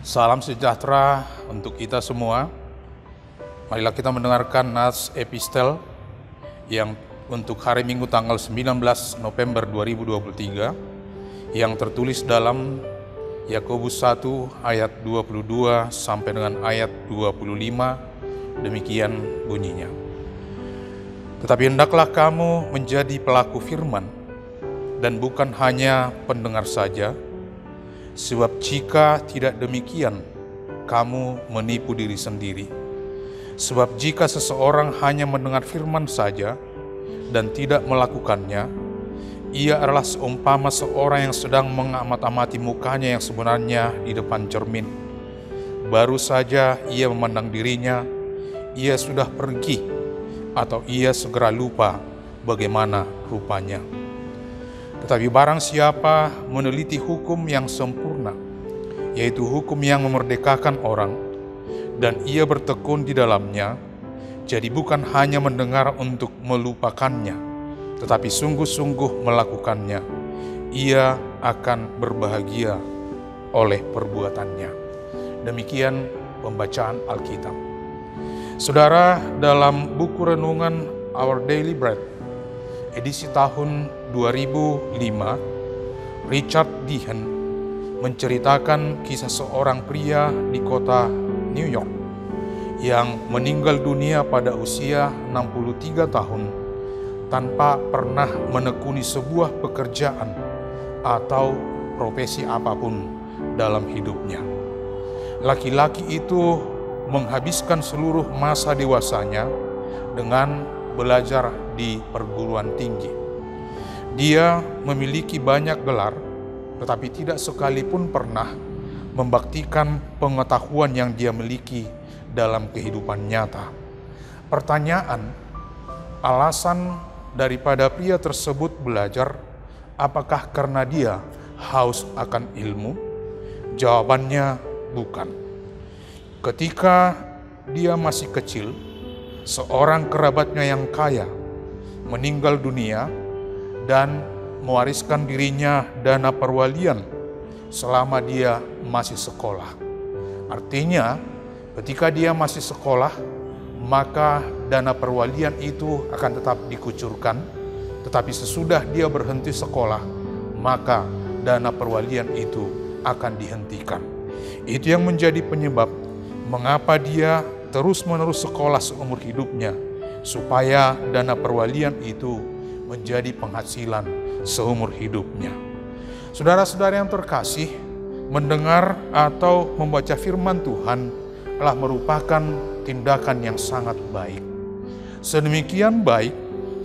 Salam sejahtera untuk kita semua. Marilah kita mendengarkan nas epistel yang untuk hari Minggu tanggal 19 November 2023 yang tertulis dalam Yakobus 1 ayat 22 sampai dengan ayat 25. Demikian bunyinya. Tetapi hendaklah kamu menjadi pelaku firman dan bukan hanya pendengar saja. Sebab jika tidak demikian, kamu menipu diri sendiri. Sebab jika seseorang hanya mendengar firman saja dan tidak melakukannya, ia adalah seumpama seorang yang sedang mengamat-amati mukanya yang sebenarnya di depan cermin. Baru saja ia memandang dirinya, ia sudah pergi, atau ia segera lupa bagaimana rupanya. Tetapi barang siapa meneliti hukum yang sempurna, yaitu hukum yang memerdekakan orang, dan ia bertekun di dalamnya, jadi bukan hanya mendengar untuk melupakannya, tetapi sungguh-sungguh melakukannya, ia akan berbahagia oleh perbuatannya. Demikian pembacaan Alkitab. Saudara, dalam buku renungan Our Daily Bread, edisi tahun 2005, Richard Deehan menceritakan kisah seorang pria di kota New York yang meninggal dunia pada usia 63 tahun tanpa pernah menekuni sebuah pekerjaan atau profesi apapun dalam hidupnya. Laki-laki itu menghabiskan seluruh masa dewasanya dengan belajar di perguruan tinggi. Dia memiliki banyak gelar, tetapi tidak sekalipun pernah membaktikan pengetahuan yang dia miliki dalam kehidupan nyata. Pertanyaan, alasan daripada pria tersebut belajar, apakah karena dia haus akan ilmu? Jawabannya bukan. Ketika dia masih kecil, seorang kerabatnya yang kaya meninggal dunia dan mewariskan dirinya dana perwalian selama dia masih sekolah. Artinya, ketika dia masih sekolah, maka dana perwalian itu akan tetap dikucurkan, tetapi sesudah dia berhenti sekolah, maka dana perwalian itu akan dihentikan. Itu yang menjadi penyebab mengapa dia terus-menerus sekolah seumur hidupnya, supaya dana perwalian itu menjadi penghasilan seumur hidupnya. Saudara-saudara yang terkasih, mendengar atau membaca firman Tuhan adalah merupakan tindakan yang sangat baik. Sedemikian baik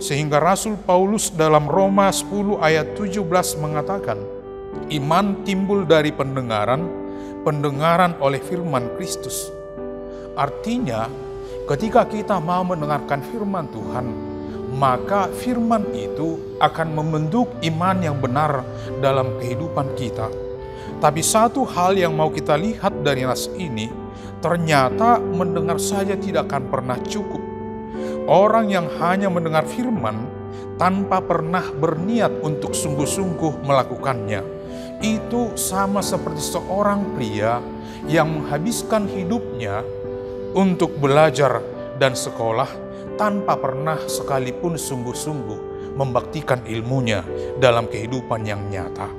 sehingga Rasul Paulus dalam Roma 10 ayat 17 mengatakan, iman timbul dari pendengaran, pendengaran oleh firman Kristus. Artinya, ketika kita mau mendengarkan firman Tuhan, maka firman itu akan membentuk iman yang benar dalam kehidupan kita. Tapi satu hal yang mau kita lihat dari nas ini, ternyata mendengar saja tidak akan pernah cukup. Orang yang hanya mendengar firman tanpa pernah berniat untuk sungguh-sungguh melakukannya, itu sama seperti seorang pria yang menghabiskan hidupnya untuk belajar dan sekolah tanpa pernah sekalipun sungguh-sungguh membaktikan ilmunya dalam kehidupan yang nyata.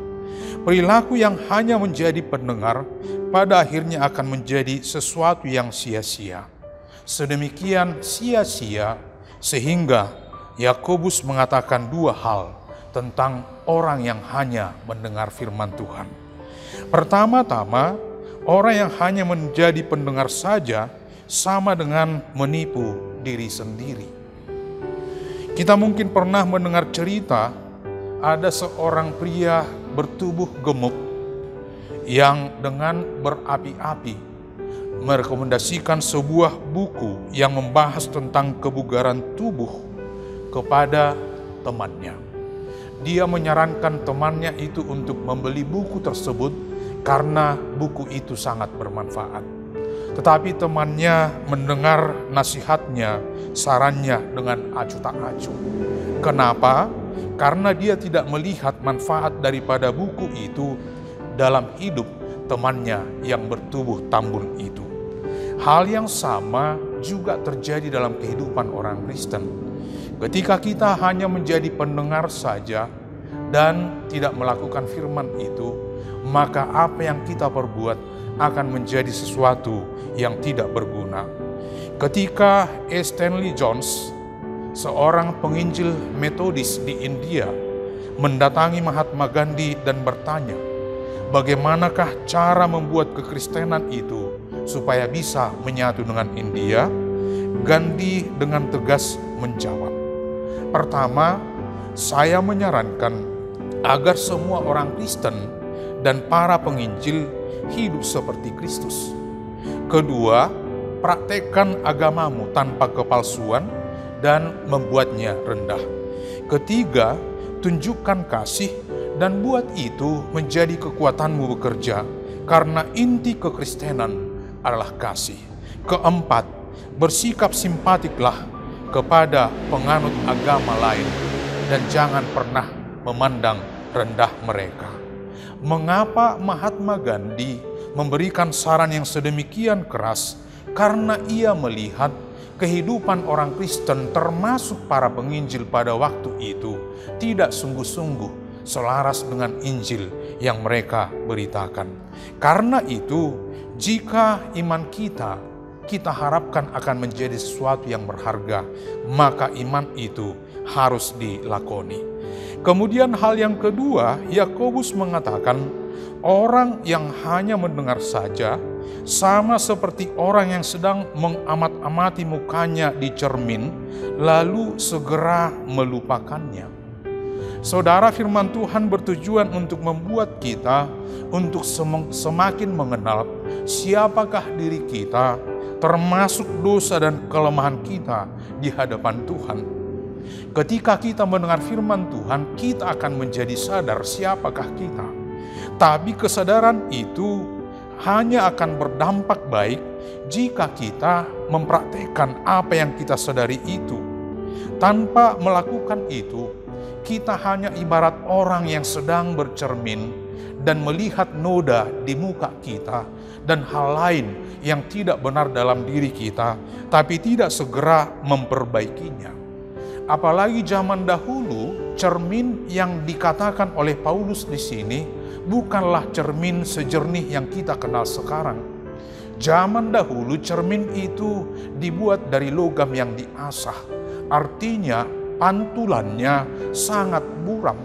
Perilaku yang hanya menjadi pendengar pada akhirnya akan menjadi sesuatu yang sia-sia. Sedemikian sia-sia sehingga Yakobus mengatakan dua hal tentang orang yang hanya mendengar firman Tuhan. Pertama-tama, orang yang hanya menjadi pendengar saja sama dengan menipu diri sendiri. Kita mungkin pernah mendengar cerita ada seorang pria bertubuh gemuk yang dengan berapi-api merekomendasikan sebuah buku yang membahas tentang kebugaran tubuh kepada temannya. Dia menyarankan temannya itu untuk membeli buku tersebut karena buku itu sangat bermanfaat. Tetapi temannya mendengar nasihatnya, sarannya dengan acuh tak acuh. Kenapa? Karena dia tidak melihat manfaat daripada buku itu dalam hidup, temannya yang bertubuh tambun itu. Hal yang sama juga terjadi dalam kehidupan orang Kristen. Ketika kita hanya menjadi pendengar saja dan tidak melakukan firman itu, maka apa yang kita perbuat akan menjadi sesuatu yang tidak berguna. Ketika Stanley Jones, seorang penginjil Metodis di India, mendatangi Mahatma Gandhi dan bertanya, bagaimanakah cara membuat kekristenan itu supaya bisa menyatu dengan India? Gandhi dengan tegas menjawab, pertama, saya menyarankan agar semua orang Kristen dan para penginjil hidup seperti Kristus. Kedua, praktekkan agamamu tanpa kepalsuan dan membuatnya rendah. Ketiga, tunjukkan kasih dan buat itu menjadi kekuatanmu bekerja, karena inti kekristenan adalah kasih. Keempat, bersikap simpatiklah kepada penganut agama lain dan jangan pernah memandang rendah mereka. Mengapa Mahatma Gandhi memberikan saran yang sedemikian keras? Karena ia melihat kehidupan orang Kristen termasuk para penginjil pada waktu itu tidak sungguh-sungguh selaras dengan Injil yang mereka beritakan. Karena itu, jika iman kita harapkan akan menjadi sesuatu yang berharga, maka iman itu harus dilakoni. Kemudian hal yang kedua, Yakobus mengatakan, orang yang hanya mendengar saja sama seperti orang yang sedang mengamat-amati mukanya di cermin, lalu segera melupakannya. Saudara, firman Tuhan bertujuan untuk membuat kita untuk semakin mengenal siapakah diri kita, termasuk dosa dan kelemahan kita di hadapan Tuhan. Ketika kita mendengar firman Tuhan, kita akan menjadi sadar siapakah kita. Tapi kesadaran itu hanya akan berdampak baik jika kita mempraktekkan apa yang kita sadari itu. Tanpa melakukan itu, kita hanya ibarat orang yang sedang bercermin dan melihat noda di muka kita dan hal lain yang tidak benar dalam diri kita, tapi tidak segera memperbaikinya. Apalagi zaman dahulu, cermin yang dikatakan oleh Paulus di sini bukanlah cermin sejernih yang kita kenal sekarang. Zaman dahulu cermin itu dibuat dari logam yang diasah. Artinya pantulannya sangat buram.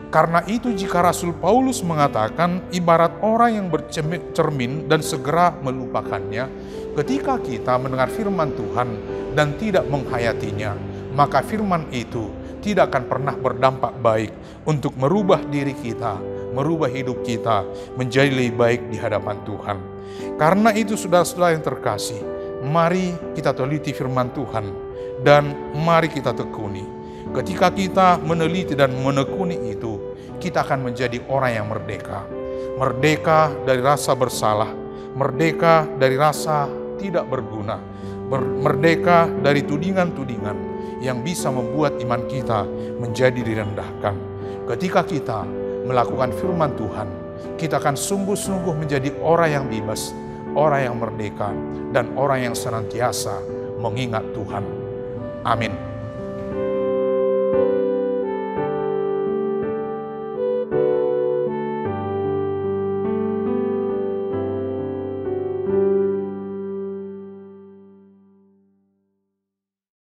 Karena itu jika Rasul Paulus mengatakan ibarat orang yang bercermin dan segera melupakannya, ketika kita mendengar firman Tuhan dan tidak menghayatinya, maka firman itu tidak akan pernah berdampak baik untuk merubah diri kita, merubah hidup kita menjadi lebih baik di hadapan Tuhan. Karena itu saudara-saudara yang terkasih, mari kita teliti firman Tuhan dan mari kita tekuni. Ketika kita meneliti dan menekuni itu, kita akan menjadi orang yang merdeka. Merdeka dari rasa bersalah, merdeka dari rasa tidak berguna, merdeka dari tudingan-tudingan yang bisa membuat iman kita menjadi direndahkan. Ketika kita melakukan firman Tuhan, kita akan sungguh-sungguh menjadi orang yang bebas, orang yang merdeka, dan orang yang senantiasa mengingat Tuhan. Amin.